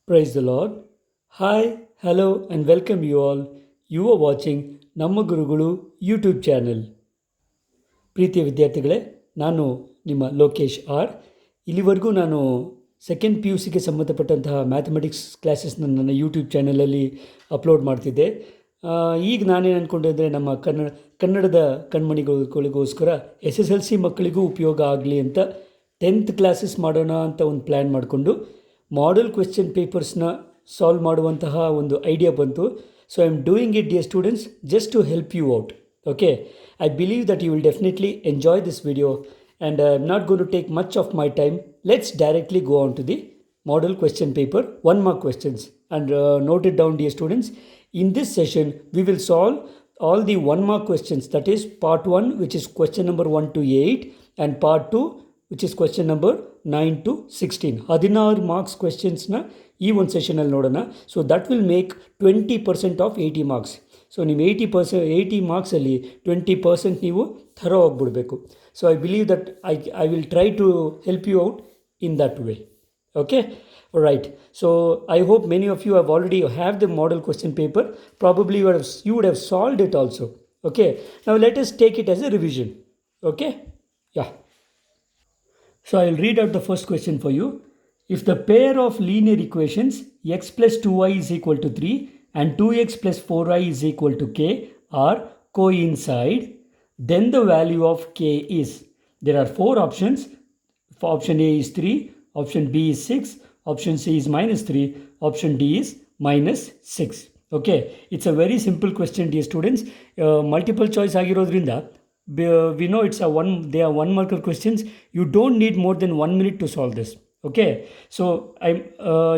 Praise the Lord. Hi, hello, and welcome you all. You are watching ನಮ್ಮ ಗುರುಗಳು YouTube channel. ಪ್ರೀತಿಯ ವಿದ್ಯಾರ್ಥಿಗಳೇ, ನಾನು ನಿಮ್ಮ ಲೋಕೇಶ್ ಆರ್. ಇಲ್ಲಿವರೆಗೂ ನಾನು ಸೆಕೆಂಡ್ ಪಿ ಯು ಸಿಗೆ ಸಂಬಂಧಪಟ್ಟಂತಹ ಮ್ಯಾಥಮೆಟಿಕ್ಸ್ ಕ್ಲಾಸಸ್ನ ನನ್ನ ಯೂಟ್ಯೂಬ್ ಚಾನಲಲ್ಲಿ ಅಪ್ಲೋಡ್ ಮಾಡ್ತಿದ್ದೆ. ಈಗ ನಾನೇನು ಅಂದ್ಕೊಂಡೆ ಅಂದರೆ ನಮ್ಮ ಕನ್ನಡದ ಕಣ್ಮಣಿಗಳಿಗೋಸ್ಕರ SSLC ಮಕ್ಕಳಿಗೂ ಉಪಯೋಗ ಆಗಲಿ ಅಂತ 10th ಕ್ಲಾಸಸ್ ಮಾಡೋಣ ಅಂತ ಒಂದು ಪ್ಲ್ಯಾನ್ ಮಾಡಿಕೊಂಡು ಮಾಡೆಲ್ ಕ್ವೆಶ್ಚನ್ ಪೇಪರ್ಸ್ನ ಸಾಲ್ವ್ ಮಾಡುವಂತಹ ಒಂದು ಐಡಿಯಾ ಬಂತು. So I am doing it dear students just to help you out. Okay, I believe that you will definitely enjoy this video and I am not going to take much of my time. Let's directly go on to the model question paper, 1 mark questions, and note it down dear students. In this session we will solve all the 1 mark questions, that is part 1 which is question number 1 to 8 and part 2 which is question number 9 to 16. 16 marks questions na ಈ ಒಂದು ಸೆಷನಲ್ಲಿ ನೋಡೋಣ. So that will make 20% of 80 marks. So ನೀವು 80 ಮಾರ್ಕ್ಸಲ್ಲಿ 20% ನೀವು thorough ಹೋಗ್ಬಿಡ್ಬೇಕು. So I believe that I will try to help you out in that way. Okay, right. So I hope many of you have already have the model question paper. Probably you would have solved it also. Okay, now let us take it as a revision. Okay, yeah. So I will read out the first question for you. If the pair of linear equations x plus 2y is equal to 3 and 2x plus 4y is equal to k are coincide, then the value of k is. There are 4 options. Option A is 3, option B is 6, option C is minus 3, option D is minus 6. Okay, it's a very simple question dear students. Multiple choice ಆಗಿರೋದ್ರಿಂದ we know they are 1 marker questions. You don't need more than 1 minute to solve this. Okay, so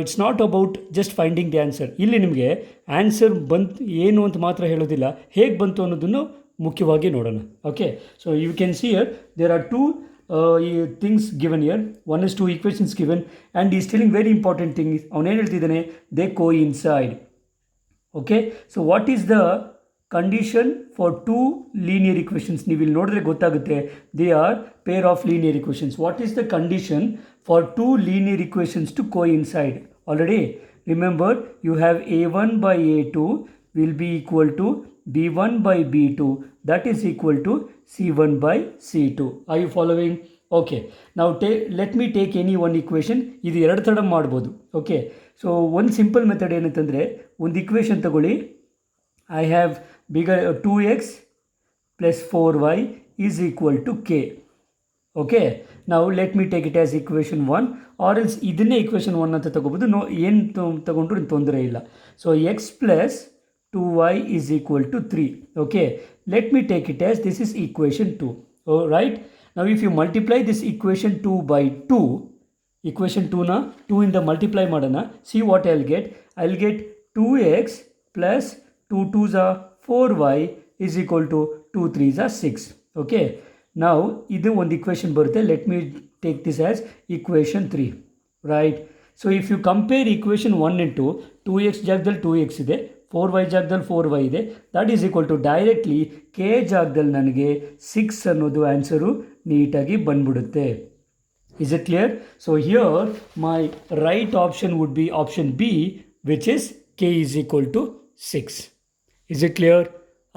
it's not about just finding the answer. ಇಲ್ಲಿ ನಿಮಗೆ answer ಬಂತು ಏನು ಅಂತ ಮಾತ್ರ ಹೇಳೋದಿಲ್ಲ, ಹೇಗೆ ಬಂತು ಅನ್ನೋದನ್ನು ಮುಖ್ಯವಾಗಿ ನೋಡೋಣ. Okay, so you can see here there are 2 things given here. One is 2 equations given and he is telling very important thing. ಅವನೇನು ಹೇಳ್ತಿದ್ದಾನೆ, they coincide. Okay, so what is the condition for 2 linear equations? ನೀವು ಇಲ್ಲಿ ನೋಡಿದ್ರೆ ಗೊತ್ತಾಗುತ್ತೆ, they are pair of linear equations. What is the condition for 2 linear equations to coincide? Already remember, you have a1 by a2 will be equal to b1 by b2, that is equal to c1 by c2. Are you following? Okay, now let me take any one equation. ಇದು ಎರಡು ಥರ ಮಾಡ್ಬೋದು. Okay, so ಒಂದು simple method ಏನಂತಂದರೆ, ಒಂದು equation ತಗೊಳ್ಳಿ. I have bigger 2x plus 4y is equal to k. Okay, now let me take it as equation 1, or else ಇದನ್ನೇ equation 1 ಅಂತ ತಗೋಬೋದು. ಏನು ತಗೊಂಡ್ರು ತೊಂದರೆ ಇಲ್ಲ. So x plus 2y is equal to 3. Okay, let me take it as this is equation 2. Oh, right, now if you multiply this equation 2 by 2, equation 2 na 2 ಇಂದ multiply ಮಾಡೋಣ. See what I'll get. I'll get 2x plus 2 2s are 4y is equal to 2 3s are 6. Okay, now ಇದು ಒಂದು equation ಬರುತ್ತೆ. Let me take this as equation 3. Right, so if you compare equation 1 and 2, 2x ಜಾಗದಲ್ಲಿ 2x ಇದೆ, 4y ಜಾಗದಲ್ಲಿ 4y ಇದೆ, that is equal to directly k ಜಾಗದಲ್ಲಿ ನನಗೆ 6 ಅನ್ನೋದು ಆನ್ಸರು ನೀಟಾಗಿ ಬಂದ್ಬಿಡುತ್ತೆ. Is it clear? So here my right option would be option B, which is k is equal to 6. Is it clear?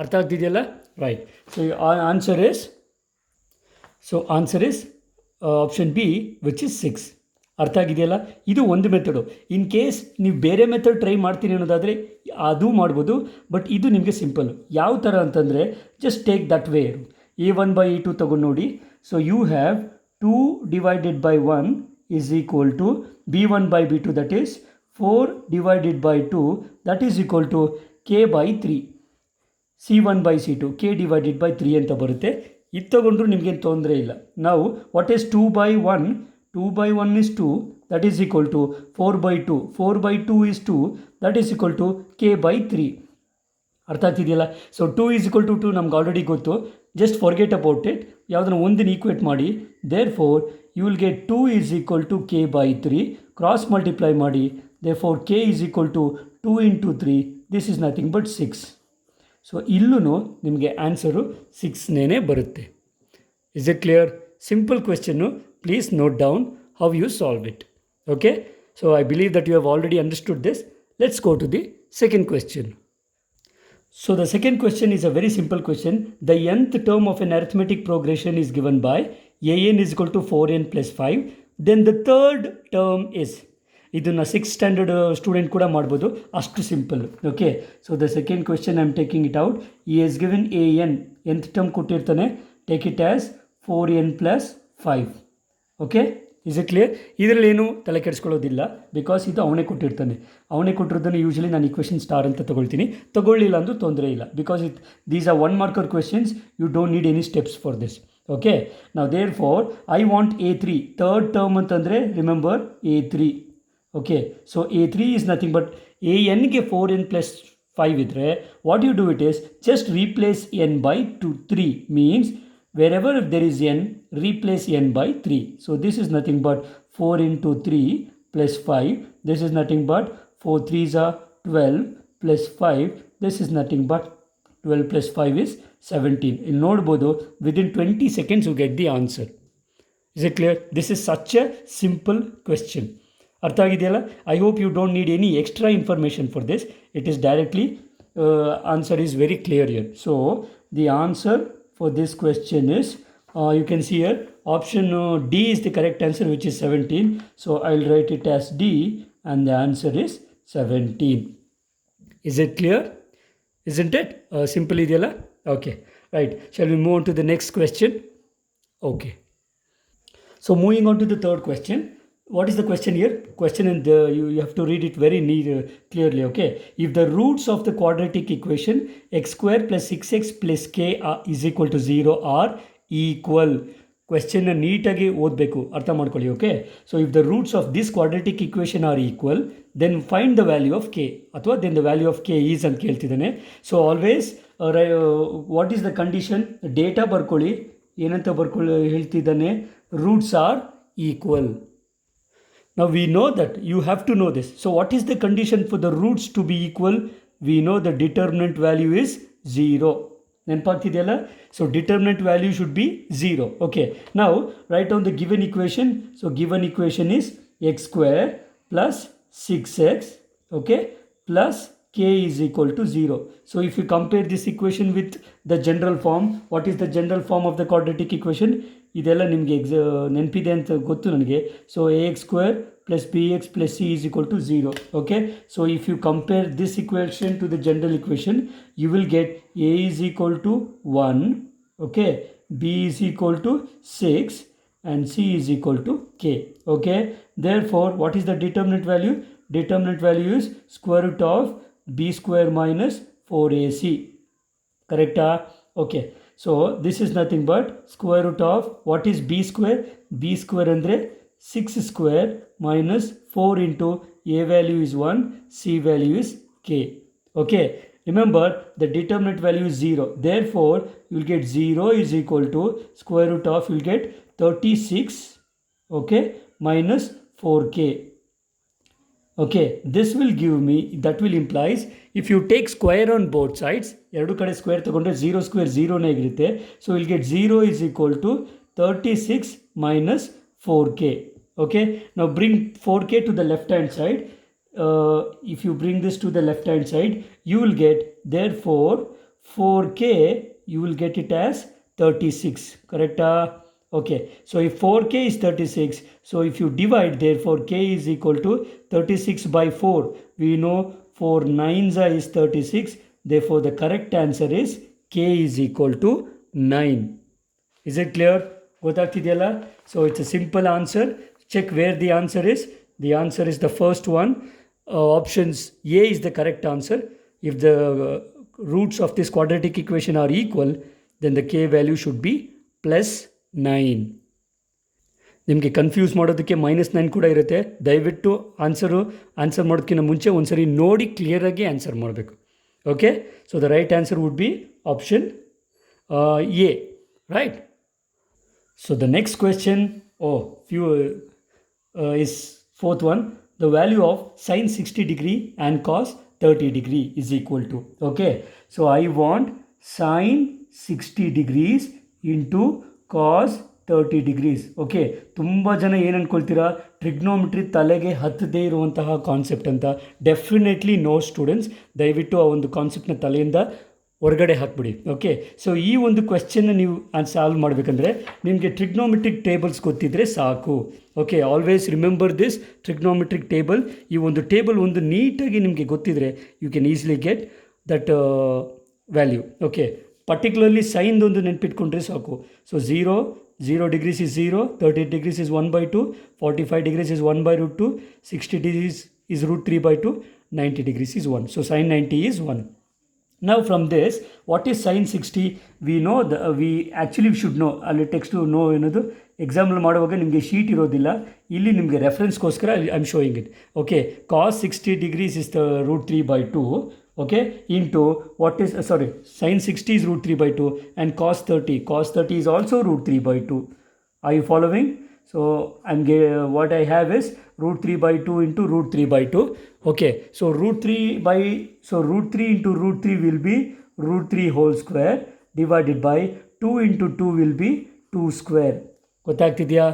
ಅರ್ಥ ಆಗ್ತಿದೆಯಲ್ಲ? Right. So answer is option B, which is 6. ಅರ್ಥ ಆಗಿದೆಯಲ್ಲ? ಇದು ಒಂದು ಮೆಥಡು. ಇನ್ ಕೇಸ್ ನೀವು ಬೇರೆ method try ಮಾಡ್ತೀನಿ ಅನ್ನೋದಾದರೆ ಅದು ಮಾಡ್ಬೋದು, ಬಟ್ ಇದು ನಿಮಗೆ ಸಿಂಪಲ್. ಯಾವ ಥರ ಅಂತಂದರೆ, just take that way. a1 by a2 ತಗೊಂಡು ನೋಡಿ. So you have 2 divided by 1 is equal to b1 by b2, that is 4 divided by 2, that is equal to k by 3, c1 by c2, k divided by 3 ಅಂತ ಬರುತ್ತೆ. ಇದು ತಗೊಂಡ್ರು ನಿಮಗೇನು ತೊಂದರೆ ಇಲ್ಲ. ನಾವು what is 2 by 1? 2 by 1 is 2, that is equal to 4 by 2. 4 by 2 is 2, that is equal to k by 3. ಅರ್ಥ ಆಗ್ತಿದೆಯಲ್ಲ? ಸೊ 2 is equal to 2 ನಮ್ಗೆ ಆಲ್ರೆಡಿ ಗೊತ್ತು. Just forget about it. ಯಾವುದನ್ನು ಒಂದನ್ನು ಈಕ್ವೇಟ್ ಮಾಡಿ. Therefore you will get 2 is equal to k by 3. Cross multiply ಮಾಡಿ. Therefore k is equal to 2 into 3. This is nothing but 6. So ಇಲ್ಲೂ ನಿಮಗೆ answer 6ನೇ ಬರುತ್ತೆ. Is it clear? Simple question. Please note down how you solve it. Okay, So I believe that you have already understood this. Let's go to the second question. So the second question is a very simple question. The nth term of an arithmetic progression is given by an is equal to 4n plus 5. Then the third term is, ಇದನ್ನು six standard student ಕೂಡ ಮಾಡ್ಬೋದು, ಅಷ್ಟು simple. Okay, so the second question I am taking it out. ಈ as given A N, nth term ಕೊಟ್ಟಿರ್ತಾನೆ, take it as 4n plus 5. Okay, is it clear? ಇದರಲ್ಲೇನು ತಲೆ ಕೆಡಿಸ್ಕೊಳ್ಳೋದಿಲ್ಲ, because ಇದು ಅವನೇ ಕೊಟ್ಟಿರ್ತಾನೆ. ಅವನೇ ಕೊಟ್ಟಿರೋದನ್ನು ಯೂಶಲಿ ನಾನು ಈಕ್ವೇಷನ್ ಸ್ಟಾರ್ ಅಂತ ತೊಗೊಳ್ತೀನಿ. ತೊಗೊಳ್ಳಿಲ್ಲ ಅಂದರೂ ತೊಂದರೆ ಇಲ್ಲ, because these are one marker questions, you don't need any steps for this. Okay, ನಾವು therefore I want A3, third term ಅಂತಂದರೆ remember A3. Okay, so A3 is nothing but ಎನ್ಗೆ 4n plus 5 ಇದ್ದರೆ what you do it is just replace n by 3 means wherever there is n, replace n by 3. So this is nothing but 4 into 3 plus 5. This is nothing but 4 3s are 12 plus 5. This is nothing but 12 plus 5 is 17. In ನೋಡ್ಬೋದು, within 20 seconds you get the answer. Is it clear? This is such a simple question. ಅರ್ಥ ಆಗಿದೆಯಲ್ಲ? I hope you don't need any extra information for this. It is directly, answer is very clear here. So the answer for this question is, you can see here, option D is the correct answer, which is 17. So I'll write it as D and the answer is 17. Is it clear? Isn't it? Simple ideyala? Okay, right. Shall we move on to the next question? Okay. So moving on to the third question. What is the question here? Question in the, you have to read it very clearly, okay? If the roots of the quadratic equation x square plus 6x plus k is equal to 0 are equal. ಕ್ವೆಶ್ಚನ್ನ ನೀಟಾಗಿ ಓದಬೇಕು, ಅರ್ಥ ಮಾಡ್ಕೊಳ್ಳಿ. Okay, so if the roots of this quadratic equation are equal then find the value of K, ಅಥವಾ then the value of K is ಅಂತ ಕೇಳ್ತಿದ್ದಾನೆ. So always what is the condition? Data ಬರ್ಕೊಳ್ಳಿ, ಏನಂತ ಹೇಳ್ತಿದ್ದಾನೆ, roots are equal. Now we know that you have to know this. So what is the condition for the roots to be equal? We know the determinant value is 0. ನೆನಪಾಗ್ತಿದೆಯಲ್ಲ? So determinant value should be 0. Okay, now write down the given equation. So given equation is x square plus 6x, okay, plus k is equal to 0. So if you compare this equation with the general form, what is the general form of the quadratic equation? ಇದೆಲ್ಲ ನಿಮಗೆ ನೆನಪಿದೆ ಅಂತ ಗೊತ್ತು ನನಗೆ. So ax square plus bx plus c is equal to 0. Okay, so if you compare this equation to the general equation, you will get a is equal to 1, okay, b is equal to 6 and c is equal to k. Okay, therefore what is the determinant value? Determinant value is square root of b square minus 4ac. Correct? Okay, so this is nothing but square root of, what is b square? b square andre 6 square minus 4 into a value is 1, c value is k. Okay, remember the determinant value is 0. Therefore you will get 0 is equal to square root of, you will get 36, okay, minus 4k. Okay, this will give me, that will implies, if you take square on both sides, ಎರಡು ಕಡೆ square ತಗೊಂಡ್ರೆ 0 square 0ನೇ ಆಗಿರುತ್ತೆ. So will get 0 is equal to 36 minus 4k. Okay, now bring 4k to the left hand side. If you bring this to the left hand side, you will get, therefore 4k, you will get it as 36. Correct? Okay, so if 4k is 36, so if you divide, therefore k is equal to 36 by 4. We know 4 9s is 36. Therefore the correct answer is k is equal to 9. Is it clear? ಗೊತ್ತಾಗ್ತಿದೆಯಲ್ಲ? So it's a simple answer. Check where the answer is. The answer is the first one. Options A is the correct answer. If the roots of this quadratic equation are equal, then the k value should be plus 9. ನಿಮಗೆ confuse ಮಾಡೋದಕ್ಕೆ -9 ಕೂಡ ಇರುತ್ತೆ. ದಯವಿಟ್ಟು answer ಮಾಡೋದಕ್ಕಿಂತ ಮುಂಚೆ ಒಂದ್ಸರಿ ನೋಡಿ ಕ್ಲಿಯರಾಗಿ ಆನ್ಸರ್ ಮಾಡಬೇಕು. Okay, so the right answer would be option A, right? So the next question, is fourth one. The value of sin 60 degree and cos 30 degree is equal to, okay, so I want sin 60 degrees into cos 30 degrees. Okay, ತುಂಬ ಜನ ಏನು ಅಂದ್ಕೊಳ್ತೀರಾ, trigonometry ತಲೆಗೆ ಹತ್ತದೇ ಇರುವಂತಹ concept ಅಂತ. Definitely no students, ದಯವಿಟ್ಟು ಆ ಒಂದು ಕಾನ್ಸೆಪ್ಟ್ನ ತಲೆಯಿಂದ ಹೊರಗಡೆ ಹಾಕ್ಬಿಡಿ. ಓಕೆ, ಸೊ ಈ ಒಂದು ಕ್ವೆಶ್ಚನ್ನ ನೀವು ಸಾಲ್ವ್ ಮಾಡಬೇಕಂದ್ರೆ ನಿಮಗೆ ಟ್ರಿಗ್ನೋಮೆಟ್ರಿಕ್ ಟೇಬಲ್ಸ್ ಗೊತ್ತಿದ್ದರೆ ಸಾಕು. Okay, always remember this trigonometric table. ಈ ಒಂದು ಟೇಬಲ್ ಒಂದು ನೀಟಾಗಿ ನಿಮಗೆ ಗೊತ್ತಿದ್ದರೆ you can easily get that value. Okay, particularly ಸೈನ್ದೊಂದು ನೆನ್ಪಿಟ್ಕೊಂಡ್ರೆ ಸಾಕು. So 0 degrees is 0, 30 degrees is 1/2, 45 degrees is 1/√2, 60 degrees is √3/2, 90 degrees is 1. So sin 90 is 1. Now from this, what is sin 60? We know we actually should know. ಅಲ್ಲಿ text no ಏನದು example ಮಾಡುವಾಗ ನಿಮಗೆ sheet ಇರೋದಿಲ್ಲ, ಇಲ್ಲಿ ನಿಮಗೆ ರೆಫರೆನ್ಸ್ಗೋಸ್ಕರ I am showing it. Okay, cos 60 degrees is √3/2. Okay, into what is sin 60 is √3/2 and cos 30 is also √3/2. Are you following? So what I have is √3/2 into √3/2. Okay, so √3 into √3 will be √3 whole square divided by 2 into 2 will be 2 square. ಗೊತ್ತಾಗ್ತಿದೆಯಾ?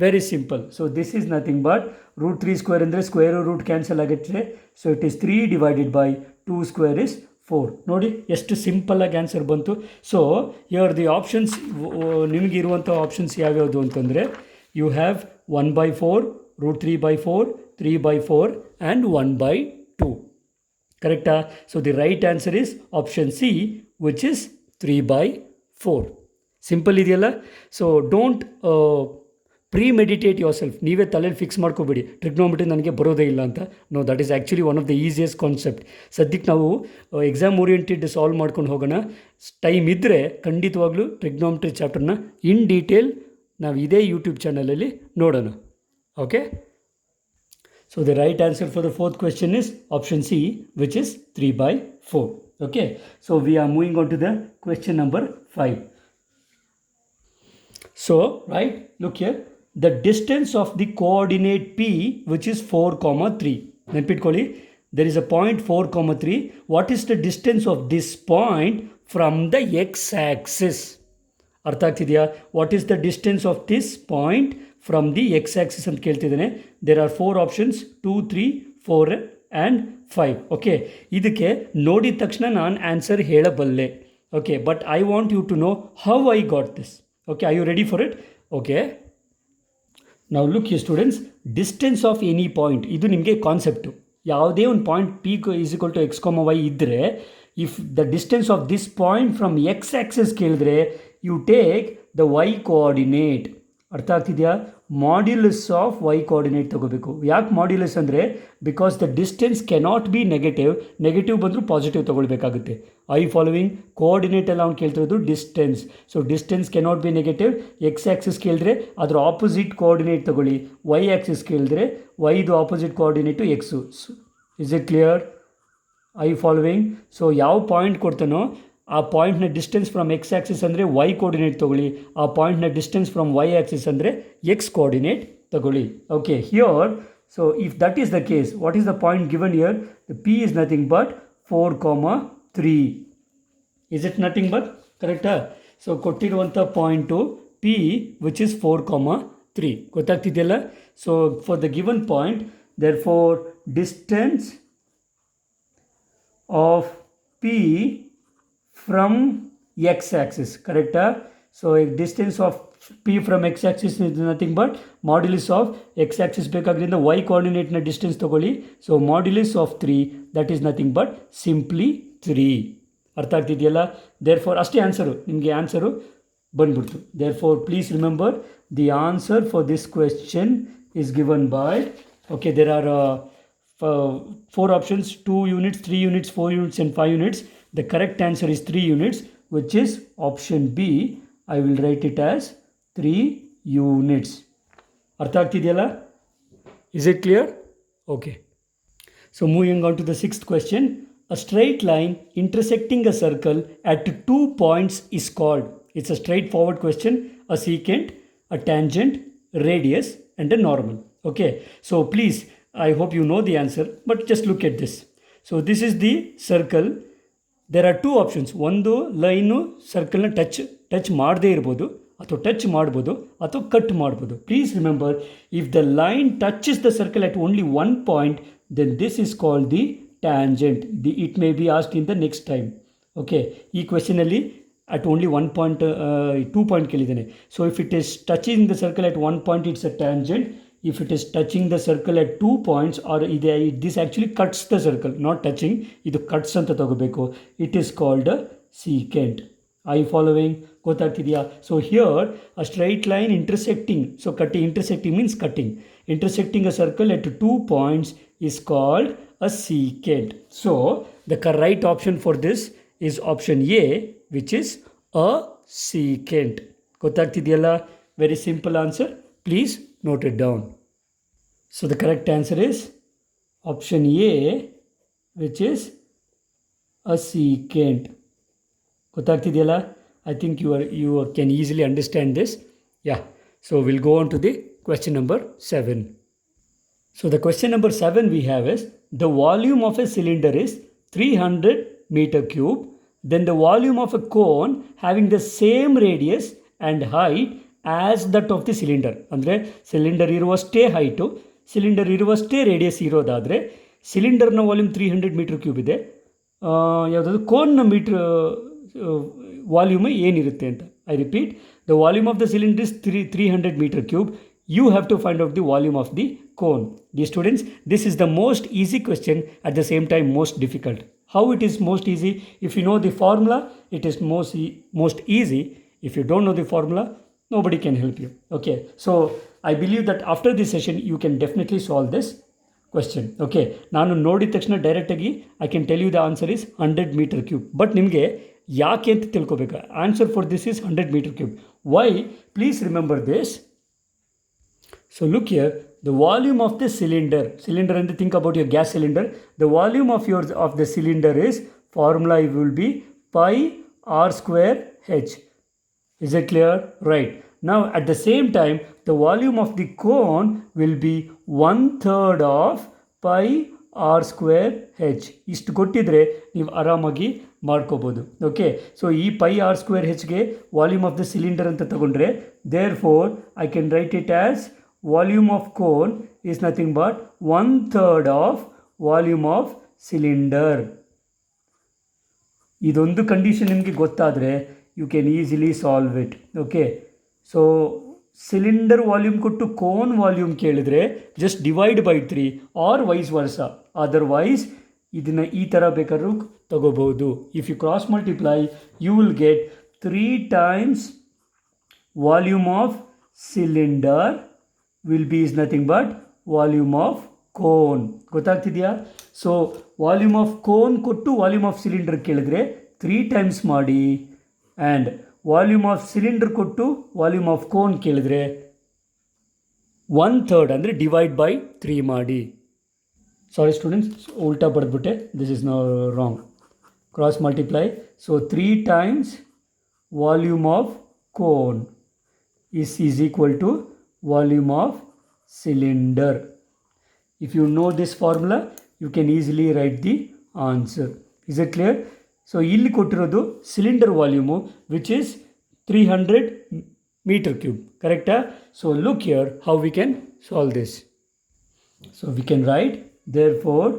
Very simple. So this is nothing but √3 square ಅಂದರೆ square root cancel ಆಗುತ್ತೆ. So it is 3 divided by 2 square is 4. ನೋಡಿ ಎಷ್ಟು ಸಿಂಪಲ್ಲಾಗಿ answer ಬಂತು. So here the options, ನಿಮಗಿರುವಂಥ options ಯಾವ್ಯಾವುದು ಅಂತಂದರೆ ಯು ಹ್ಯಾವ್ 1/4, √3/4, 3/4 ಆ್ಯಂಡ್ 1/2. ಕರೆಕ್ಟಾ? So the right answer is option C, which is 3/4. Simple ಇದೆಯಲ್ಲ? So don't premeditate yourself. ನೀವೇ ತಲೆಯಲ್ಲಿ ಫಿಕ್ಸ್ ಮಾಡ್ಕೋಬೇಡಿ ಟ್ರಿಗ್ನೋಮೆಟ್ರಿ ನನಗೆ ಬರೋದೇ ಇಲ್ಲ ಅಂತ. No, that is actually one of the easiest concept. ಸದ್ಯಕ್ಕೆ ನಾವು ಎಕ್ಸಾಮ್ ಓರಿಯೆಂಟೆಡ್ ಸಾಲ್ವ್ ಮಾಡ್ಕೊಂಡು ಹೋಗೋಣ. ಟೈಮ್ ಇದ್ದರೆ ಖಂಡಿತವಾಗ್ಲೂ ಟ್ರಿಗ್ನೋಮೆಟ್ರಿ ಚಾಪ್ಟರ್ನ ಇನ್ ಡೀಟೇಲ್ ನಾವು ಇದೇ ಯೂಟ್ಯೂಬ್ ಚಾನಲಲ್ಲಿ ನೋಡೋಣ. Okay, so the right answer for the fourth question is option C, which is 3/4. Okay, so we are moving on to the question number 5. So, right, look here, the distance of the coordinate P, which is 4, 3. ನೆನ್ಪಿಟ್ಕೊಳ್ಳಿ, there is a point 4, 3. What is the distance of this point from the x-axis? ಅರ್ಥ ಆಗ್ತಿದೆಯಾ? What is the distance of this point from the x-axis ಅಂತ ಕೇಳ್ತಿದ್ದೇನೆ. There are 4 options, 2, 3, 4 and 5. Okay, ಇದಕ್ಕೆ ನೋಡಿದ ತಕ್ಷಣ ನಾನು answer ಹೇಳಬಲ್ಲೆ. Okay, but I want you to know how I got this. Okay, are you ready for it? Okay. Now look here students, distance of any point, ಇದು ನಿಮಗೆ concept. ಯಾವುದೇ ಒಂದು point P is equal to x, y ಇದ್ದರೆ, if the distance of this point from X axis ಕೇಳಿದ್ರೆ you take the y coordinate. ಅರ್ಥ ಆಗ್ತಿದೆಯಾ? Modulus of y coordinate ತೊಗೋಬೇಕು. ಯಾಕೆ ಮಾಡ್ಯುಲಸ್ ಅಂದರೆ because the distance cannot be negative ಬಂದರೂ positive ತೊಗೊಳ್ಬೇಕಾಗುತ್ತೆ. I following? Coordinate ಎಲ್ಲ ಅವ್ನು ಕೇಳ್ತಿರೋದು distance. So distance cannot be negative. X axis ಕೇಳಿದ್ರೆ ಅದರ ಆಪೋಸಿಟ್ ಕೋಆರ್ಡಿನೇಟ್ ತೊಗೊಳ್ಳಿ. ವೈ ಆ್ಯಕ್ಸಿಸ್ ಕೇಳಿದ್ರೆ ವೈದು opposite ಕೋಆರ್ಡಿನೇಟು X. Is it clear? I following? So ಯಾವ ಪಾಯಿಂಟ್ ಕೊಡ್ತಾನೋ ಆ ಪಾಯಿಂಟ್ನ ಡಿಸ್ಟೆನ್ಸ್ ಫ್ರಮ್ ಎಕ್ಸ್ ಆ್ಯಕ್ಸಿಸ್ ಅಂದರೆ ವೈ ಕೋಆರ್ಡಿನೇಟ್ ತೊಗೊಳ್ಳಿ, ಆ ಪಾಯಿಂಟ್ನ ಡಿಸ್ಟೆನ್ಸ್ ಫ್ರಮ್ ವೈ ಆ್ಯಕ್ಸಿಸ್ ಅಂದರೆ ಎಕ್ಸ್ ಕೋಆರ್ಡಿನೇಟ್ ತಗೊಳ್ಳಿ. Okay, here so if that is the case, what is the point given here? The P is nothing but 4, 3. Is it nothing but? ಕರೆಕ್ಟಾ? So ಕೊಟ್ಟಿರುವಂಥ point P which is 4, 3. ಗೊತ್ತಾಗ್ತಿದೆಯಲ್ಲ? So for the given point therefore distance of P from x-axis, correct? So distance of P from x-axis is nothing but modulus of x-axis ಬೇಕಾದ್ರಿಂದ y coordinate distance ತಗೊಳ್ಳಿ. So modulus of 3, that is nothing but simply 3. ಅರ್ಥ ಆಗ್ತಿದೆಯಲ್ಲ? Therefore ಅಷ್ಟೇ answer, ನಿಮಗೆ answer ಬಂದ್ಬಿಡ್ತು. Therefore please remember the answer for this question is given by, okay, there are 4 options, 2 units, 3 units, 4 units and 5 units. The correct answer is 3 units, which is option B. I will write it as 3 units. ಅರ್ಥ ಆಗ್ತಿದೆಯಲ್ಲ? Is it clear? Okay. So moving on to the sixth question. A straight line intersecting a circle at 2 points is called. It's a straightforward question. A secant, a tangent, radius and a normal. Okay. So please, I hope you know the answer, but just look at this. So this is the circle. There are 2 options. ಒಂದು line ಸರ್ಕಲ್ನ touch ಮಾಡದೇ ಇರ್ಬೋದು, ಅಥವಾ touch ಮಾಡ್ಬೋದು ಅಥವಾ cut ಮಾಡ್ಬೋದು. Please remember, if the line touches the circle at only one point, then this is called the tangent. It may be asked in the next time. Okay, ಈ ಕ್ವೆಶನಲ್ಲಿ at only 1 point 2 point ಕೇಳಿದ್ದೇನೆ. So if it is touching the circle at 1 point, it's a tangent. If it is touching the circle at 2 points, or this actually cuts the circle, not touching, ಇದು cuts ಅಂತ ತಗೋಬೇಕು. It is called a secant. Are you following? ಗೊತ್ತಾಗ್ತಿದೆಯಾ? So here a straight line intersecting, so intersecting means cutting. Intersecting a circle at 2 points is called a secant. So the right option for this is option A, which is a secant. ಗೊತ್ತಾಗ್ತಿದೆಯಲ್ಲ? Very simple answer. Please note it down. So the correct answer is option A, which is a secant. ಗೊತ್ತಾಗ್ತಿದೆಯಲ್ಲ? I think you can easily understand this. Yeah. So we'll go on to the question number 7. So the question number 7 we have is, the volume of a cylinder is 300 meter cube. Then the volume of a cone having the same radius and height as that of the cylinder. ಅಂದರೆ cylinder ಇರುವಷ್ಟೇ height, cylinder ಇರುವಷ್ಟೇ radius ಇರೋದಾದರೆ ಸಿಲಿಂಡರ್ನ volume 300 metre cube ಇದೆ. ಯಾವುದಾದ್ರು ಕೋನ್ನ volume ಏನಿರುತ್ತೆ ಅಂತ. I repeat, the volume of the cylinder is 300 metre cube. You have to find out the volume of the cone. Dear students, this is the most easy question, at the same time most difficult. How it is most easy? If you know the formula, it is most easy. If you don't know the formula, nobody can help you. Okay, so I believe that after this session you can definitely solve this question. Okay, ನಾನು ನೋಡಿದ ತಕ್ಷಣ ಡೈರೆಕ್ಟಾಗಿ I can tell you the answer is 100 meter cube. But ನಿಮಗೆ ಯಾಕೆ ಅಂತ ತಿಳ್ಕೊಬೇಕು. Answer for this is 100 meter cube. Why? Please remember this. So look here, the volume of the cylinder and think about your gas cylinder. The volume of the cylinder is, formula will be pi r square h. Is it clear? Right. Now at the same time, the volume of the cone will be 1/3 of pi r square h. ಇಷ್ಟು ಕೊಟ್ಟಿದ್ರೆ ನೀವು ಆರಾಮಾಗಿ ಮಾಡ್ಕೋಬೋದು. Okay, so ಈ pi r square ಹೆಚ್ಗೆ volume of the cylinder ಅಂತ ತಗೊಂಡ್ರೆ, therefore I can write it as volume of cone is nothing but 1/3 of volume of cylinder. ಇದೊಂದು ಕಂಡೀಷನ್ ನಿಮಗೆ ಗೊತ್ತಾದರೆ you can easily solve it. Okay, so cylinder volume ಕೊಟ್ಟು cone volume ಕೇಳಿದರೆ just divide by 3 or vice versa. Otherwise ಇದನ್ನು ಈ ಥರ ಬೇಕಾದ್ರೂ ತಗೋಬಹುದು. If you cross multiply you will get 3 times volume of cylinder will be is nothing but volume of cone. ಗೊತ್ತಾಗ್ತಿದೆಯಾ? So volume of cone ಕೊಟ್ಟು volume of cylinder ಕೇಳಿದ್ರೆ 3 times ಮಾಡಿ, and volume of cylinder ಕೊಟ್ಟು volume of cone ಕೇಳಿದ್ರೆ 1/3 ಅಂದರೆ divide by 3 ಮಾಡಿ. Sorry students, ಉಲ್ಟಾ ಬರೆದ್ಬಿಟ್ಟೆ. This is no wrong. Cross multiply. So 3 times volume of cone is equal to volume of cylinder. If you know this formula, you can easily write the answer. Is it clear? So ಇಲ್ಲಿ ಕೊಟ್ಟಿರೋದು cylinder volume which is 300 metre cube. ಕರೆಕ್ಟಾ? So look here how we can solve this. So we can write therefore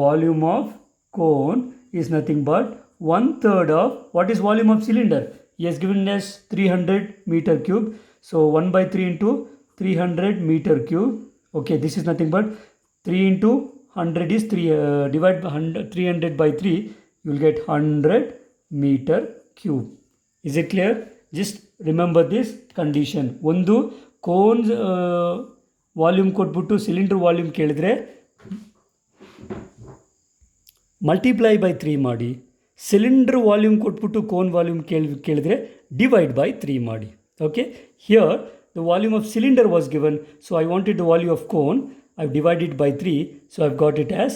volume of cone is nothing but 1/3 of, what is volume of cylinder? He has given us 300 meter cube. So 1/3 into 300 meter cube. Okay, this is nothing but 3 into 100 is 3. Divide by 300 by 3, you will get 100 meter cube. Is it clear? Just remember this condition. ಒಂದು cones volume ಕೊಟ್ಬಿಟ್ಟು cylinder volume ಕೇಳಿದ್ರೆ multiply by 3 ಮಾಡಿ. Cylinder volume ಕೊಟ್ಬಿಟ್ಟು cone volume ಕೇಳಿದ್ರೆ divide by 3 ಮಾಡಿ. Okay, here the volume of cylinder was given, so I wanted the volume of cone. I've divided by 3, so I've got it as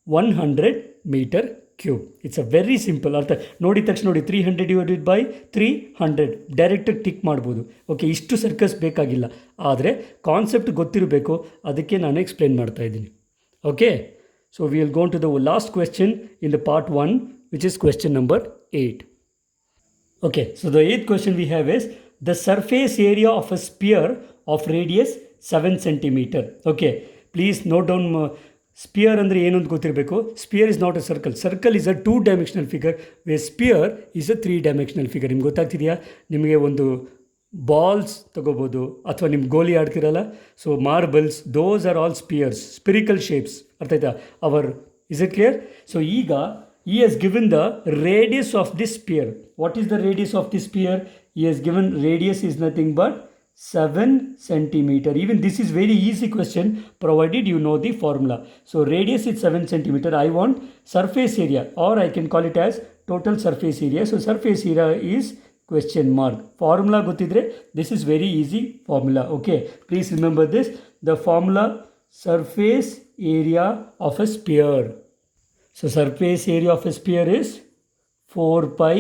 100 meter cube. It's a very simple. ಅರ್ಥ ನೋಡಿದ ತಕ್ಷಣ ನೋಡಿ, 300 divided by 300 ಡೈರೆಕ್ಟಾಗಿ tick ಮಾಡ್ಬೋದು. Okay, ಇಷ್ಟು circus ಬೇಕಾಗಿಲ್ಲ, ಆದರೆ concept ಗೊತ್ತಿರಬೇಕು. ಅದಕ್ಕೆ ನಾನು ಎಕ್ಸ್ಪ್ಲೇನ್ ಮಾಡ್ತಾ ಇದ್ದೀನಿ. Okay, so we will go to the last question in the part 1, which is question number 8. Okay, so the 8th question we have is, the surface area of a sphere of radius 7 centimeter. Okay, please note down. Sphere ಅಂದರೆ ಏನು ಅಂತ ಗೊತ್ತಿರಬೇಕು. Sphere is not a circle. Circle is a 2-dimensional figure, way sphere is a 3-dimensional figure. ನಿಮ್ಗೆ ಗೊತ್ತಾಗ್ತಿದೆಯಾ? ನಿಮಗೆ ಒಂದು balls ತಗೋಬೋದು, ಅಥವಾ ನಿಮ್ಮ ಗೋಲಿ ಆಡ್ತಿರಲ್ಲ, so marbles, those are all spheres, spherical shapes. ಅರ್ಥ ಆಯ್ತಾ? Is it clear? ಸೊ ಈಗ he has given the radius of this sphere. What is the radius of this sphere? He has given radius is nothing but 7 centimeter. Even this is very easy question provided you know the formula. So radius is 7 centimeter. I want surface area, or I can call it as total surface area. So surface area is question mark. Formula gottidre, this is very easy formula. Okay, please remember this. The formula, surface area of a sphere. So surface area of a sphere is 4 pi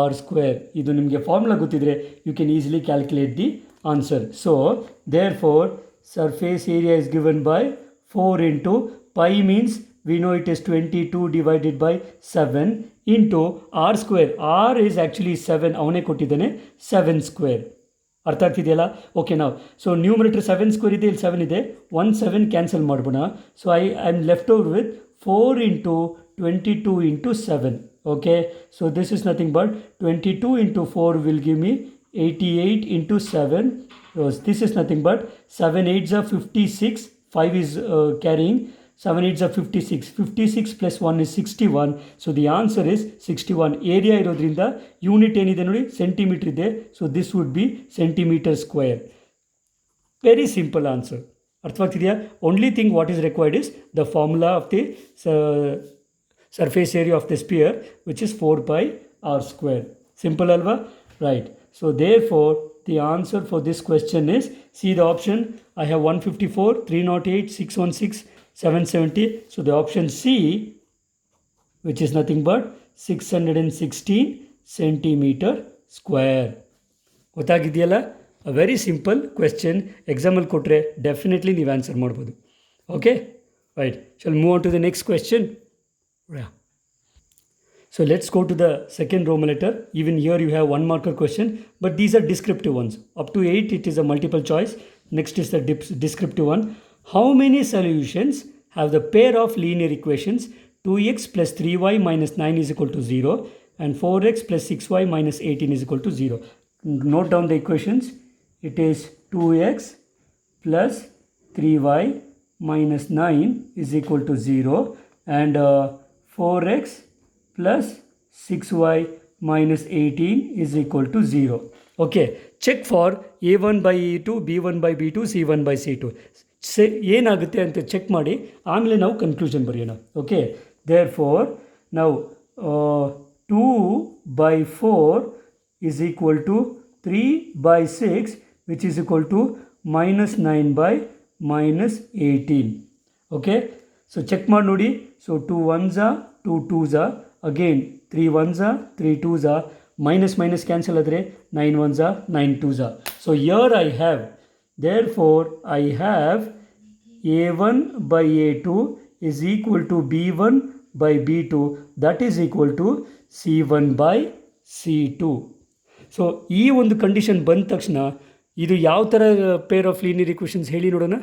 r square. ಇದು ನಿಮಗೆ formula ಗೊತ್ತಿದ್ರೆ you can easily calculate the answer. So therefore surface area is given by 4 into pi means we know it is 22 divided by 7 into r square. R is actually 7. ಅವನೇ ಕೊಟ್ಟಿದ್ದಾನೆ 7 square. ಅರ್ಥ ಆಗ್ತಿದೆಯಲ್ಲ? Okay, ನಾವು so numerator 7 square ಇದೆ, ಇಲ್ಲಿ 7 ಇದೆ, 1 7 cancel ಮಾಡ್ಬೋಣ. So I am left over with 4 into 22 into 7. Okay, so this is nothing but 22 into 4 will give me 88 into 7. This is nothing but 7 8s are 56, 5 is carrying, 7 8s are 56, 56 plus 1 is 61. So the answer is 61. Area ಇರೋದ್ರಿಂದ unit ಏನಿದೆ ನೋಡಿ, centimetre ಇದೆ. So this would be centimetre square. Very simple answer. ಅರ್ಥವಾಗ್ತಿದೆಯಾ? Only thing what is required is the formula of the surface area of the sphere, which is 4 pi r square. Simple alva? Right. So therefore the answer for this question is, see the option, I have 154, 308, 616, 770. So the option C, which is nothing but 616 centimeter square. ಗೊತ್ತಾಗಿದೆಯಲ್ಲ? A very simple question. ಎಕ್ಸಾಮಲ್ಲಿ ಕೊಟ್ಟರೆ definitely ನೀವು answer ಮಾಡ್ಬೋದು. Okay, right. Shall move on to the next question. Yeah. So let's go to the second Roman letter. Even here you have one marker question, but these are descriptive ones. Up to 8 it is a multiple choice. Next is the descriptive one. How many solutions have the pair of linear equations 2x plus 3y minus 9 is equal to 0 and 4x plus 6y minus 18 is equal to 0? Note down the equations. It is 2x plus 3y minus 9 is equal to 0 and 4x plus 6y minus 18 is equal to 0. Okay, check for a1 by a2, b1 by b2, c1 by c2. ಏನಾಗುತ್ತೆ ಅಂತ check ಮಾಡಿ ಆಮೇಲೆ ನಾವು conclusion ಬರೆಯೋಣ. Okay, there four ನಾವು 2 by 4 is equal to 3 by 6 which is equal to minus 9 by minus 18. Okay, so check ಮಾಡಿ ನೋಡಿ. So 2 1s are 2 2s are, again 3 1s are 3 2s are, minus minus cancel ಆದರೆ 9 1s are 9 2s are. So here I have, therefore I have a1 by a2 is equal to b1 by b2, that is equal to c1 by c2. So ಈ ಒಂದು condition ಬಂದ ತಕ್ಷಣ ಇದು ಯಾವ ಥರ pair of linear equations ಹೇಳಿ ನೋಡೋಣ.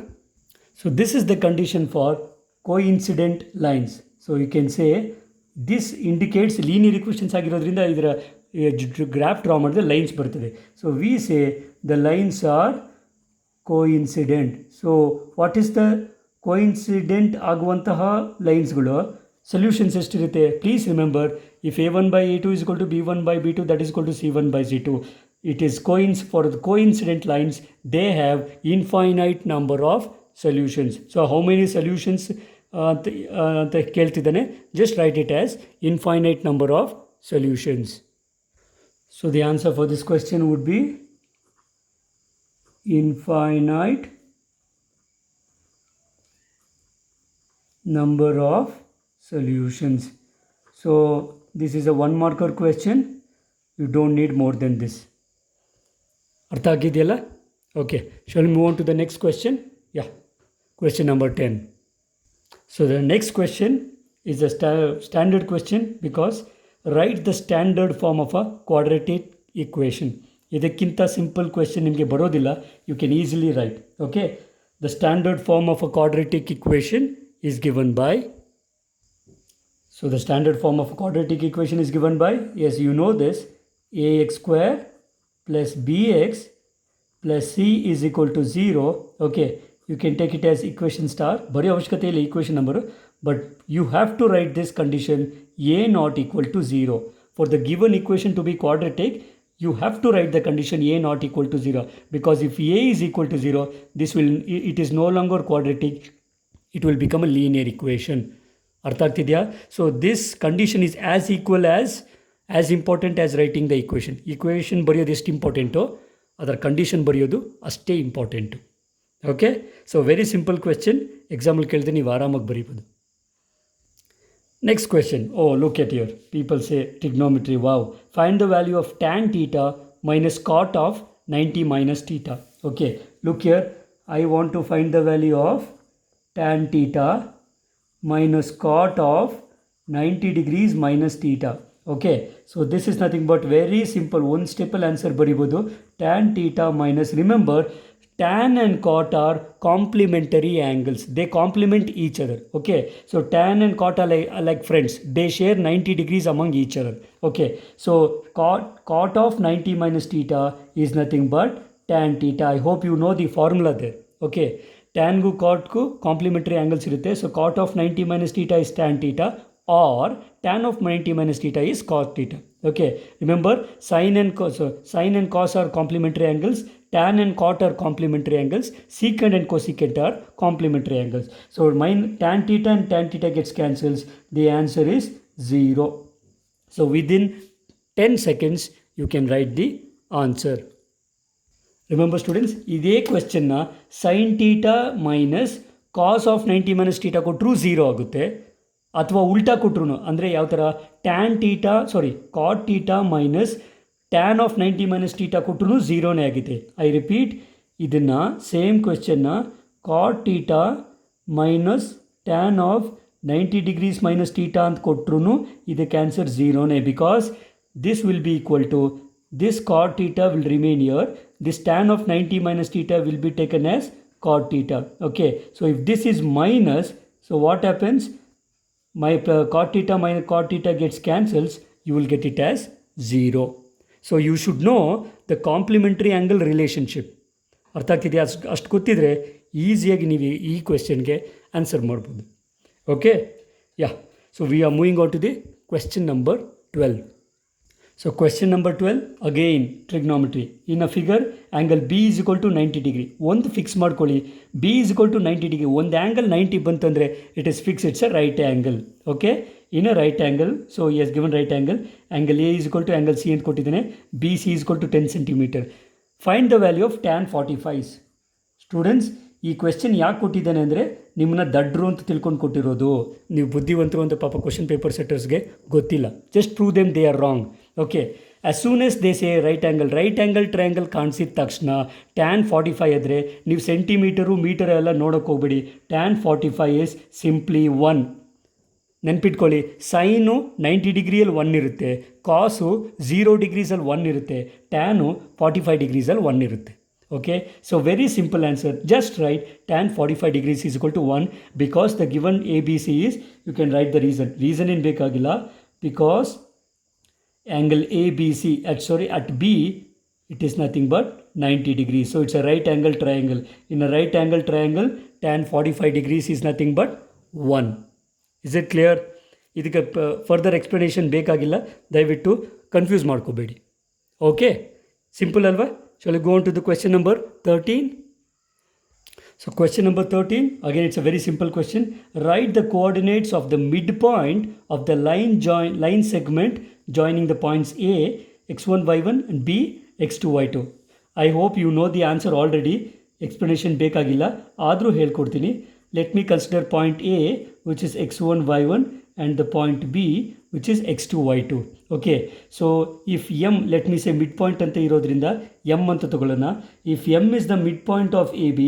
So this is the condition for coincident lines. So you can say this indicates linear equations ಆಗಿರೋದ್ರಿಂದ ಇದರ ಗ್ರಾಫ್ ಡ್ರಾ ಮಾಡಿದ್ರೆ ಲೈನ್ಸ್ ಬರ್ತದೆ. So we say the lines are coincident. So what is the coincident ಆಗುವಂತಹ ಲೈನ್ಸ್ಗಳು solutions ಎಷ್ಟಿರುತ್ತೆ? Please remember, if a1 by a2 is equal to b1 by b2, that is equal to c1 by c2. It is for the coincident lines, they have infinite number of solutions. So how many solutions ಅಂತ ಕೇಳ್ತಿದ್ದಾನೆ, just write it as infinite number of solutions. So the answer for this question would be infinite number of solutions. So this is a one marker question. You don't need more than this. ಅರ್ಥ ಆಗಿದೆಯಲ್ಲ? Okay, shall we move on to the next question? Yeah, question number 10. So the next question is a standard question, because write the standard form of a quadratic equation. ಇದಕ್ಕಿಂತ simple question ನಿಮಗೆ ಬರೋದಿಲ್ಲ. You can easily write. Okay, the standard form of a quadratic equation is given by. So the standard form of a quadratic equation is given by, yes, you know this, ax square plus bx plus c is equal to 0. Okay, you can take it as equation star. Bari avashyakate illa equation number, but you have to write this condition a not equal to 0. For the given equation to be quadratic, you have to write the condition a not equal to 0, because if a is equal to 0, it is no longer quadratic, it will become a linear equation. ಅರ್ಥ ಆಗ್ತಿದೆಯಾ? So this condition is as important as writing the equation ಬರೆಯೋದು ಎಷ್ಟು ಇಂಪಾರ್ಟೆಂಟೋ ಅದರ condition ಬರೆಯೋದು ಅಷ್ಟೇ important. Okay, so very simple question. Example ಕೇಳಿದ್ರೆ ನೀವು ಆರಾಮಾಗಿ ಬರೀಬೋದು. Next question. Look at your people say trigonometry. Wow. Find the value of tan theta minus cot of 90 minus theta. Okay, look here, I want to find the value of tan theta minus cot of 90 degrees minus theta. Okay, so this is nothing but very simple one step answer baribodu. Tan theta minus, remember tan and cot are complementary angles, they complement each other. Okay, so tan and cot are like friends, they share 90 degrees among each other. Okay, so cot of 90 minus theta is nothing but tan theta. I hope you know the formula there. Okay, ಟ್ಯಾನ್ಗೂ ಕಾಟ್ಗೂ complementary angles ಇರುತ್ತೆ. So cot of 90 minus theta is tan theta, or tan of 90 minus theta is cos theta. Okay, remember sin and cos are complementary angles, tan and cot are complementary angles, secant and cosecant are complementary angles. So tan theta and tan theta gets cancels, the answer is 0. So within 10 seconds you can write the answer. Remember students, ಇದೇ ಕ್ವೆಶ್ಚನ್ನ sine theta minus cos of 90 minus theta ಕೊಟ್ಟರು 0 ಆಗುತ್ತೆ, ಅಥವಾ ಉಲ್ಟಾ ಕೊಟ್ಟರು ಅಂದರೆ ಯಾವ ಥರ cot theta minus tan of 90 minus theta ಕೊಟ್ಟರು 0ನೇ ಆಗಿದೆ. ಐ ರಿಪೀಟ್, ಇದನ್ನು ಸೇಮ್ ಕ್ವೆಶ್ಚನ್ನ cot theta minus tan of 90 degrees minus theta ಅಂತ ಕೊಟ್ಟರು ಇದಕ್ಕೆ ಆನ್ಸರ್ 0ನೇ, because this will be equal to this cot theta will remain here, this tan of 90 minus theta will be taken as cot theta. Okay, so if this is minus, so what happens, my cot theta minus cot theta gets cancels, you will get it as 0. So you should know the complementary angle relationship. ಅರ್ಥ ಆಗ್ತಿದೆಯಾ? ಅಷ್ಟು ಗೊತ್ತಿದ್ರೆ ಈಸಿಯಾಗಿ ನೀವು ಈ ಕ್ವೆಶ್ಚನ್ಗೆ answer ಮಾಡ್ಬೋದು. Okay, yeah. So we are moving out to the question number 12. So question number 12, again trigonometry. In a figure, angle B is equal to 90 degree. ಒಂದು fix ಮಾಡ್ಕೊಳ್ಳಿ, B is equal to 90 degree. ಒಂದು angle 90 ಬಂತಂದರೆ it is fix, it's a right angle. Okay, in a right angle, so as given right angle. Angle A is equal to angle C ಅಂತ ಕೊಟ್ಟಿದ್ದೇನೆ. BC is equal to 10 centimeter. Find the value of tan 45. Students, ಈ question ಯಾಕೆ ಕೊಟ್ಟಿದ್ದಾನೆ ಅಂದರೆ ನಿಮ್ಮನ್ನ ದಡ್ರು ಅಂತ ತಿಳ್ಕೊಂಡು ಕೊಟ್ಟಿರೋದು. ನೀವು ಬುದ್ಧಿವಂತರು ಅಂತ ಪಾಪ ಕ್ವೆಶ್ಚನ್ ಪೇಪರ್ ಸೆಟ್ಟರ್ಸ್ಗೆ ಗೊತ್ತಿಲ್ಲ. Just prove them they are wrong. Okay, as soon as they say right angle triangle ಕಾಣಿಸಿದ ತಕ್ಷಣ ಟ್ಯಾನ್ 45 ಆದರೆ ನೀವು ಸೆಂಟಿಮೀಟರು ಮೀಟರ್ ಎಲ್ಲ ನೋಡೋಕೆ ಹೋಗ್ಬೇಡಿ. Tan 45 is simply 1. ನೆನ್ಪಿಟ್ಕೊಳ್ಳಿ, ಸೈನು 90 ಡಿಗ್ರಿಯಲ್ಲಿ 1 ಇರುತ್ತೆ, ಕಾಸು 0 ಡಿಗ್ರೀಸಲ್ಲಿ 1 ಇರುತ್ತೆ, ಟ್ಯಾನು 45 ಡಿಗ್ರೀಸಲ್ಲಿ 1 ಇರುತ್ತೆ. Okay, so very simple answer, just write tan 45 degrees is equal to 1, because the given ABC is, you can write the reason in bekagilla, because angle ABC at B, it is nothing but 90 degrees, so it's a right angle triangle. In a right angle triangle, tan 45 degrees is nothing but 1. Is it clear? ಇದಕ್ಕೆ further explanation ಬೇಕಾಗಿಲ್ಲ, ದಯವಿಟ್ಟು confuse ಮಾಡ್ಕೋಬೇಡಿ. Okay, simple ಅಲ್ವಾ? Shall we go on to the question number 13? So question number 13, again it's a very simple question. Write the coordinates of the midpoint of the line segment joining the points A, x1, y1 and B, x2, y2. I hope you know the answer already. Explanation ಬೇಕಾಗಿಲ್ಲ, ಆದರೂ ಹೇಳ್ಕೊಡ್ತೀನಿ. Let me consider point A, which is x1, y1, and the point B, which is x2, y2. Okay, so if M, let me say midpoint ಅಂತ ಇರೋದ್ರಿಂದ M ಅಂತ ತಗೊಳ್ಳೋಣ. If M is the midpoint of AB,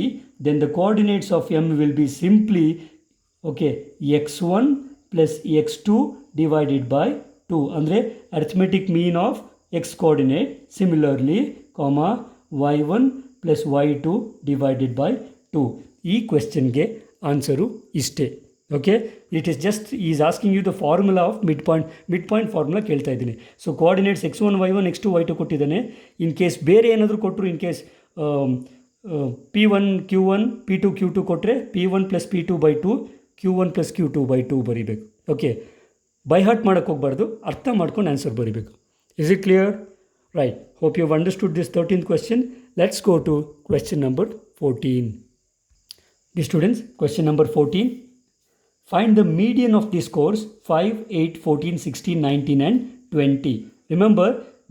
then the coordinates of M will be simply, okay, x1 plus x2 divided by 2. ಅಂದರೆ arithmetic mean of x coordinate. Similarly, comma y1 plus y2 divided by 2. ಈ ಕ್ವೆಶ್ಚನ್ಗೆ answer ಇಷ್ಟೇ. Okay, it is just is asking you the formula of mid point formula ಕೇಳ್ತಾ ಇದ್ದೀನಿ. So coordinates x1 y1 x2 y2 ಕೊಟ್ಟಿದ್ದಾನೆ. In case ಬೇರೆ ಏನಾದರೂ ಕೊಟ್ಟರು, in case P1 Q1 P2 Q2 ಕೊಟ್ಟರೆ P1 plus P2 by 2 Q1 plus Q2 by 2 ಬರೀಬೇಕು. Okay, by heart ಮಾಡೋಕ್ಕೆ ಹೋಗಬಾರ್ದು, ಅರ್ಥ ಮಾಡ್ಕೊಂಡು ಆನ್ಸರ್ ಬರೀಬೇಕು. Is it clear? Right. Hope you have understood this 13th question. Let's go to question number 14. Dear students, question number 14. Find the median of the scores 5, 8, 14, 16, 19 and 20. Remember,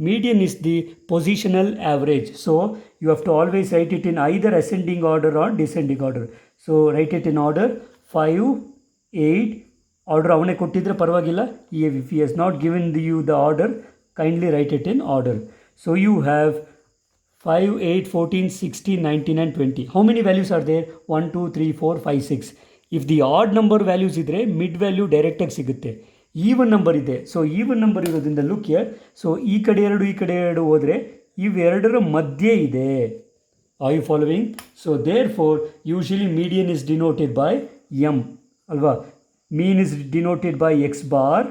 median is the positional average. So, you have to always write it in either ascending order or descending order. So, write it in order 5, 8. Order avane kottidre parvagilla. If he has not given you the order, kindly write it in order. So, you have 5, 8, 14, 16, 19 and 20. How many values are there? 1, 2, 3, 4, 5, 6. If the odd number values idre, mid value direct ಆಗಿ ಸಿಗುತ್ತೆ. Even number ಇದೆ. So even number ಇರೋದ್ರಿಂದ look here. So ಈ ಕಡೆ ಎರಡು ಹೋದರೆ ಇವೆರಡರ ಮಧ್ಯೆ ಇದೆ. Are you following? So therefore usually median is denoted by M ಅಲ್ವಾ? Mean is denoted by X bar,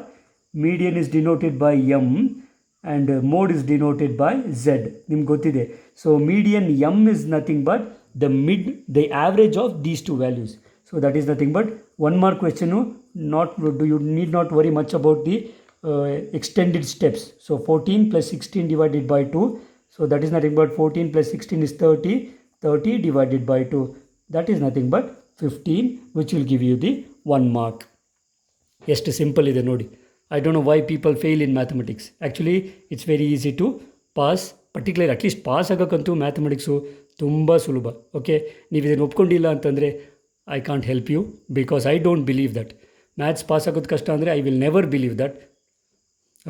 median is denoted by M and mode is denoted by Z. ನಿಮ್ಗೆ ಗೊತ್ತಿದೆ. So median M is nothing but the average of these two values. So that is nothing but 1 mark question. You need not worry much about the extended steps. So 14 plus 16 divided by 2. So that is nothing but 14 plus 16 is 30. 30 divided by 2. That is nothing but 15, which will give you the 1 mark. Just simple ide nodi. I don't know why people fail in mathematics. Actually, it's very easy to pass. Particularly at least pass ಆಗಕ್ಕಂತೂ mathematics ತುಂಬ ಸುಲಭ. Okay, ನೀವು ಇದನ್ನು ಒಪ್ಕೊಂಡಿಲ್ಲ ಅಂತಂದರೆ I can't help you because I don't believe that. Maths pass ಆಗೋದು ಕಷ್ಟ ಅಂದರೆ I will never believe that.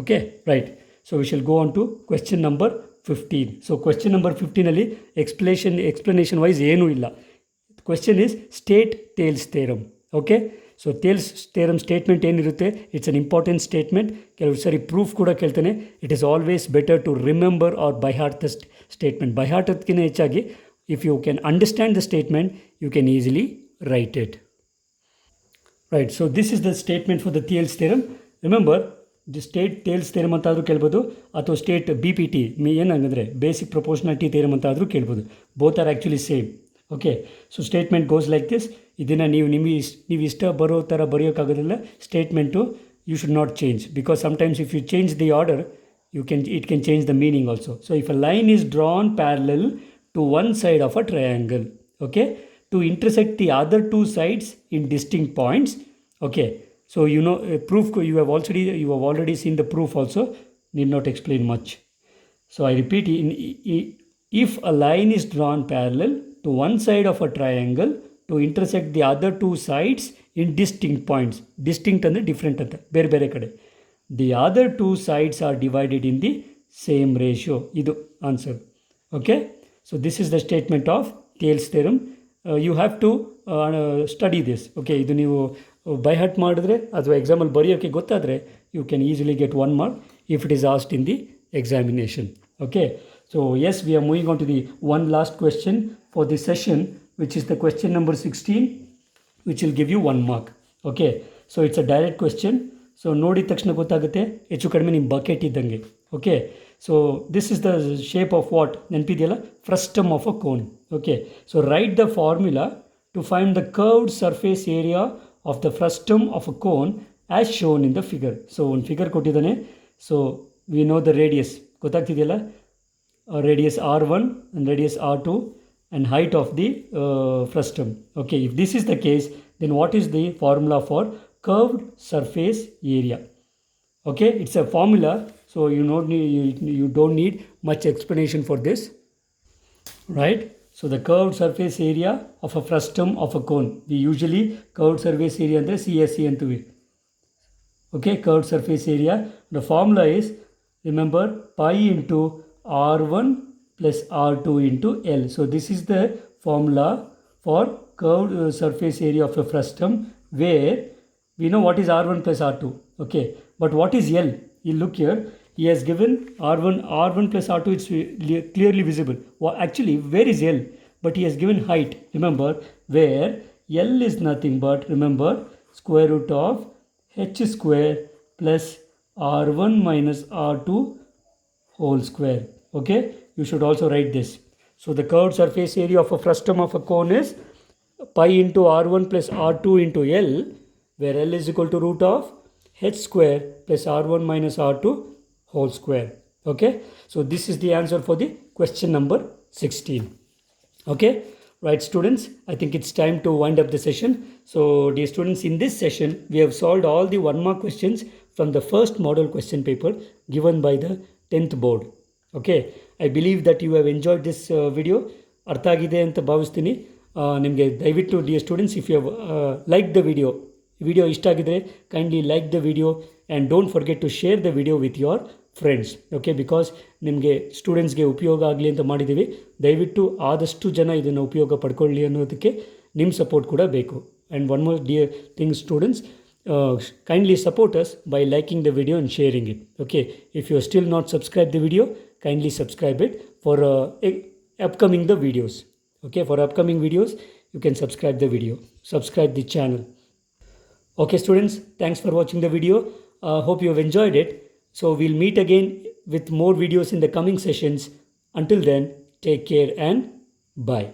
Okay, right. So we shall go on to question number 15. So question number 15 ಅಲ್ಲಿ explanation wise ಏನೂ ಇಲ್ಲ. Question is state Thales theorem. Okay, so Thales theorem statement ಏನಿರುತ್ತೆ, it's an important statement. ಕೆಲವು ಸರಿ proof ಕೂಡ ಕೇಳ್ತಾನೆ. It is always better to remember or by heart the statement. By heart ಅದಕ್ಕಿಂತ ಹೆಚ್ಚಾಗಿ if you can understand the statement, you can easily write it. Right, so this is the statement for the Thales theorem. Remember, the state Thales theorem ಅಂತಾದರೂ ಕೇಳ್ಬೋದು, ಅಥವಾ state BPT ಏನಂದರೆ basic proportionality theorem ಅಂತಾದರೂ ಕೇಳ್ಬೋದು. Both are actually same. Okay, so statement goes like this. ಇದನ್ನು ನೀವು ಇಷ್ಟ ಬರೋ ಥರ ಬರೆಯೋಕ್ಕಾಗೋದಿಲ್ಲ. Statement you should not change, because sometimes if you change the order it can change the meaning also. So if a line is drawn parallel to one side of a triangle, okay, to intersect the other two sides in distinct points. Okay, so you know proof you have already seen the proof also, need not explain much. So I repeat, if a line is drawn parallel to one side of a triangle to intersect the other two sides in distinct points, distinct ಅಂದರೆ different ಅಂತ ಬೇರೆ ಬೇರೆ ಕಡೆ, the other two sides are divided in the same ratio. ಇದು answer. Okay, so this is the statement of Thales theorem. You have to study this. Okay, ಇದು ನೀವು by heart ಮಾಡಿದ್ರೆ ಅಥವಾ ಎಕ್ಸಾಮಲ್ಲಿ ಬರೆಯೋಕ್ಕೆ ಗೊತ್ತಾದರೆ you can easily get 1 mark if it is asked in the examination. Okay, so yes, we are moving on to the one last question for this session, which is the question number 16, which will give you 1 mark. Okay, so it's a direct question. So ನೋಡಿದ ತಕ್ಷಣ ಗೊತ್ತಾಗುತ್ತೆ, ಹೆಚ್ಚು ಕಡಿಮೆ ನಿಮ್ಮ bucket ಇದ್ದಂಗೆ. Okay, so this is the shape of what, ನೆನಪಿದೆಯಲ್ಲ, frustum of a cone. Okay, so write the formula to find the curved surface area of the frustum of a cone as shown in the figure. So ಒಂದು figure ಕೊಟ್ಟಿದ್ದಾನೆ. So we know the radius, ಗೊತ್ತಾಗ್ತಿದೆಯಲ್ಲ, radius R1 and radius R2 and height of the frustum. Okay, if this is the case, then what is the formula for curved surface area? Okay, it's a formula, so you don't need much explanation for this, right? So the curved surface area of a frustum of a cone, we usually curved surface area andre CSE antuvi. Okay, curved surface area, the formula is, remember, pi into R1 plus R2 into L. So this is the formula for curved surface area of a frustum, where we know what is R1 plus R2. Okay, but what is L? You look here, He has given R1 plus R2, it's clearly visible. Well, actually, where is L? But he has given height, remember, where L is nothing but, remember, square root of h square plus R1 minus R2 whole square. Okay, you should also write this. So the curved surface area of a frustum of a cone is pi into R1 plus R2 into L, where L is equal to root of h square plus R1 minus R2 whole square. Okay, so this is the answer for the question number 16. Okay, right students, I think it's time to wind up the session. So dear students, in this session we have solved all the 1 mark questions from the first model question paper given by the 10th board. Okay, I believe that you have enjoyed this video. ಅರ್ಥ ಆಗಿದೆ ಅಂತ ಭಾವಿಸ್ತೀನಿ. ನಿಮಗೆ ದಯವಿಟ್ಟು dear students, if you have like the video ಇಷ್ಟ ಆಗಿದ್ರೆ kindly like the video and don't forget to share the video with your friends. Okay, because ನಿಮಗೆ ಸ್ಟೂಡೆಂಟ್ಸ್ಗೆ ಉಪಯೋಗ ಆಗಲಿ ಅಂತ ಮಾಡಿದ್ದೀವಿ. ದಯವಿಟ್ಟು ಆದಷ್ಟು ಜನ ಇದನ್ನು ಉಪಯೋಗ ಪಡ್ಕೊಳ್ಳಿ ಅನ್ನೋದಕ್ಕೆ ನಿಮ್ಮ ಸಪೋರ್ಟ್ ಕೂಡ ಬೇಕು. And one more dear thing students, kindly support us by liking the video and sharing it. Okay, if you are still not subscribed the video, kindly subscribe it for upcoming the videos. Okay, for upcoming videos you can subscribe the channel. Okay students, thanks for watching the video. Hope you have enjoyed it. So we'll meet again with more videos in the coming sessions. Until then, take care and bye.